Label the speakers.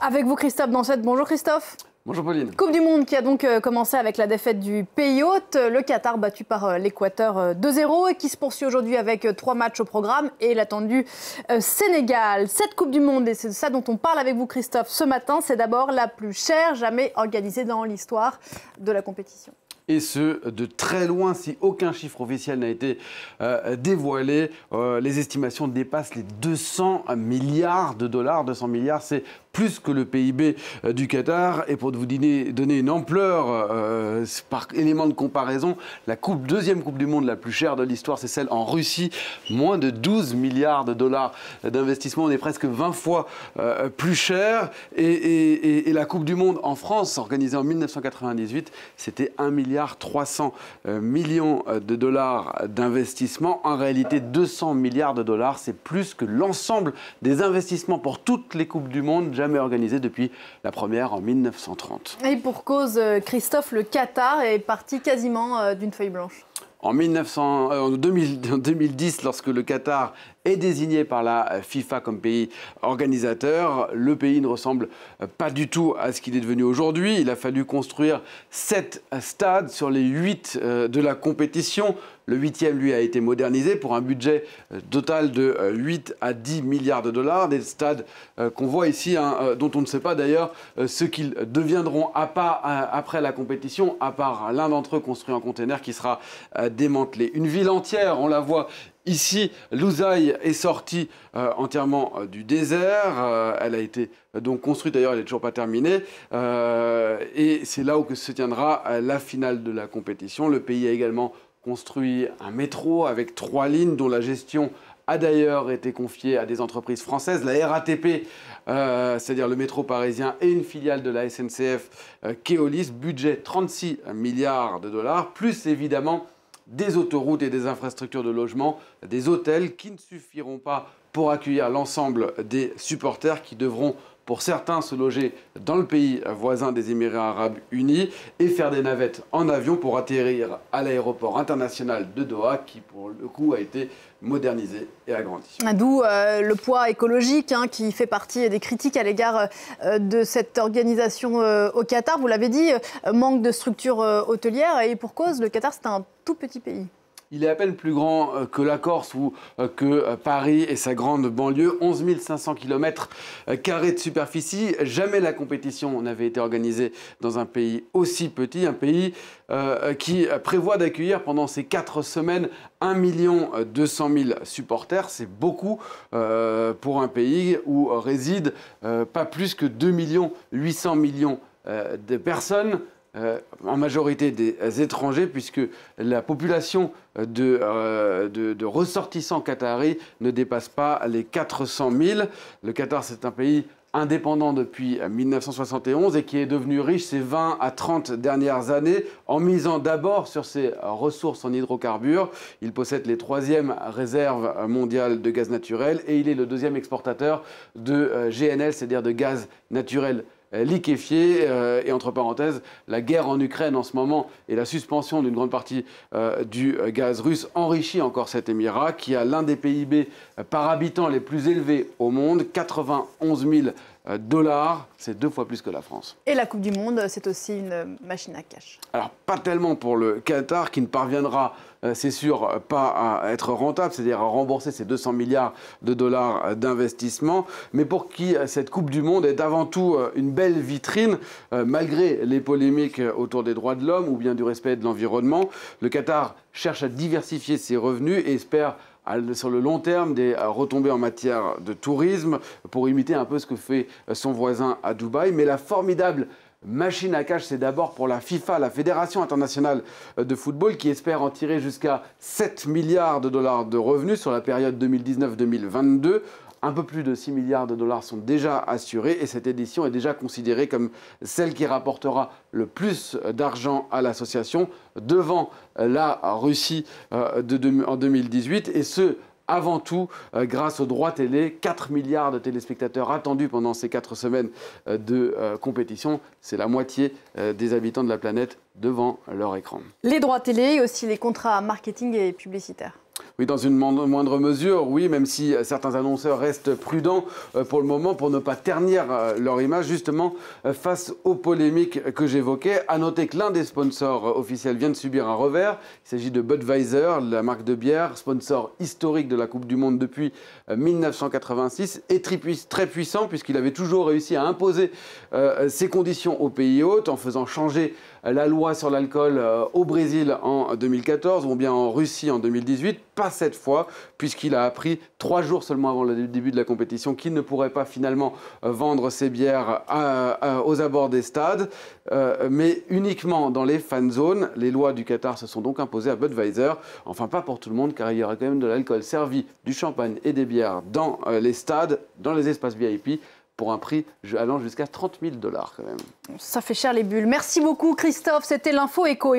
Speaker 1: Avec vous Christophe Dansette. Bonjour Christophe.
Speaker 2: Bonjour Pauline.
Speaker 1: Coupe du Monde qui a donc commencé avec la défaite du pays hôte, le Qatar battu par l'Équateur 2-0 et qui se poursuit aujourd'hui avec 3 matchs au programme et l'attendu Sénégal. Cette Coupe du Monde, et c'est de ça dont on parle avec vous Christophe ce matin, c'est d'abord la plus chère jamais organisée dans l'histoire de la compétition.
Speaker 2: Et ce, de très loin, si aucun chiffre officiel n'a été dévoilé. Les estimations dépassent les 200 milliards de dollars. 200 milliards, c'est plus que le PIB du Qatar. Et pour vous donner une ampleur par élément de comparaison, la deuxième Coupe du Monde la plus chère de l'histoire, c'est celle en Russie. Moins de 12 milliards de dollars d'investissement. On est presque 20 fois plus cher. Et la Coupe du Monde en France, organisée en 1998, c'était 1,3 milliard de dollars d'investissement. En réalité, 200 milliards de dollars, c'est plus que l'ensemble des investissements pour toutes les Coupes du Monde jamais organisées depuis la première en 1930.
Speaker 1: Et pour cause, Christophe, le Qatar est parti quasiment d'une feuille blanche.
Speaker 2: En 2010, lorsque le Qatar est désigné par la FIFA comme pays organisateur, le pays ne ressemble pas du tout à ce qu'il est devenu aujourd'hui. Il a fallu construire 7 stades sur les 8 de la compétition. Le 8e, lui, a été modernisé pour un budget total de 8 à 10 milliards de dollars. Des stades qu'on voit ici, dont on ne sait pas d'ailleurs ce qu'ils deviendront après la compétition, à part l'un d'entre eux construit en container qui sera démantelé. Une ville entière, on la voit ici, Lusail est sortie entièrement du désert. Elle a été donc construite, d'ailleurs elle n'est toujours pas terminée. Et c'est là où se tiendra la finale de la compétition. Le pays a également construit un métro avec 3 lignes dont la gestion a d'ailleurs été confiée à des entreprises françaises. La RATP, c'est-à-dire le métro parisien, et une filiale de la SNCF, Keolis, budget 36 milliards de dollars, plus évidemment des autoroutes et des infrastructures de logement, des hôtels qui ne suffiront pas pour accueillir l'ensemble des supporters qui devront, pour certains, se loger dans le pays voisin des Émirats Arabes Unis et faire des navettes en avion pour atterrir à l'aéroport international de Doha qui, pour le coup, a été modernisé et agrandi.
Speaker 1: D'où le poids écologique qui fait partie des critiques à l'égard de cette organisation au Qatar. Vous l'avez dit, manque de structures hôtelières et pour cause, le Qatar, c'est un tout petit pays.
Speaker 2: Il est à peine plus grand que la Corse ou que Paris et sa grande banlieue. 11 500 km² de superficie. Jamais la compétition n'avait été organisée dans un pays aussi petit. Un pays qui prévoit d'accueillir pendant ces 4 semaines 1 200 000 supporters. C'est beaucoup pour un pays où résident pas plus que 2 800 000 de personnes. En majorité des étrangers, puisque la population de ressortissants qataris ne dépasse pas les 400 000. Le Qatar, c'est un pays indépendant depuis 1971 et qui est devenu riche ces 20 à 30 dernières années en misant d'abord sur ses ressources en hydrocarbures. Il possède les 3e réserves mondiales de gaz naturel et il est le 2e exportateur de GNL, c'est-à-dire de gaz naturel liquéfié. Et entre parenthèses, la guerre en Ukraine en ce moment et la suspension d'une grande partie du gaz russe enrichit encore cet émirat qui a l'un des PIB par habitant les plus élevés au monde, 91 000 dollars, c'est 2 fois plus que la France.
Speaker 1: Et la Coupe du Monde, c'est aussi une machine à cash.
Speaker 2: Alors, pas tellement pour le Qatar, qui ne parviendra, c'est sûr, pas à être rentable, c'est-à-dire à rembourser ces 200 milliards de dollars d'investissement, mais pour qui cette Coupe du Monde est avant tout une belle vitrine, malgré les polémiques autour des droits de l'homme ou bien du respect de l'environnement. Le Qatar cherche à diversifier ses revenus et espère sur le long terme des retombées en matière de tourisme pour imiter un peu ce que fait son voisin à Dubaï. Mais la formidable machine à cash, c'est d'abord pour la FIFA, la Fédération internationale de football, qui espère en tirer jusqu'à 7 milliards de dollars de revenus sur la période 2019-2022. Un peu plus de 6 milliards de dollars sont déjà assurés et cette édition est déjà considérée comme celle qui rapportera le plus d'argent à l'association devant la Russie en 2018 et ce, avant tout grâce aux droits télé. 4 milliards de téléspectateurs attendus pendant ces 4 semaines de compétition. C'est la moitié des habitants de la planète devant leur écran.
Speaker 1: Les droits télé et aussi les contrats marketing et publicitaires.
Speaker 2: Oui, dans une moindre mesure, oui, même si certains annonceurs restent prudents pour le moment pour ne pas ternir leur image, justement, face aux polémiques que j'évoquais. À noter que l'un des sponsors officiels vient de subir un revers. Il s'agit de Budweiser, la marque de bière, sponsor historique de la Coupe du Monde depuis 1986, et très puissant puisqu'il avait toujours réussi à imposer ses conditions aux pays hôtes en faisant changer la loi sur l'alcool au Brésil en 2014 ou bien en Russie en 2018. Pas cette fois, puisqu'il a appris 3 jours seulement avant le début de la compétition qu'il ne pourrait pas finalement vendre ses bières aux abords des stades, mais uniquement dans les fan zones. Les lois du Qatar se sont donc imposées à Budweiser. Enfin, pas pour tout le monde, car il y aura quand même de l'alcool servi, du champagne et des bières dans les stades, dans les espaces VIP, pour un prix allant jusqu'à 30 000 $ quand même.
Speaker 1: Ça fait cher les bulles. Merci beaucoup Christophe, c'était l'info éco.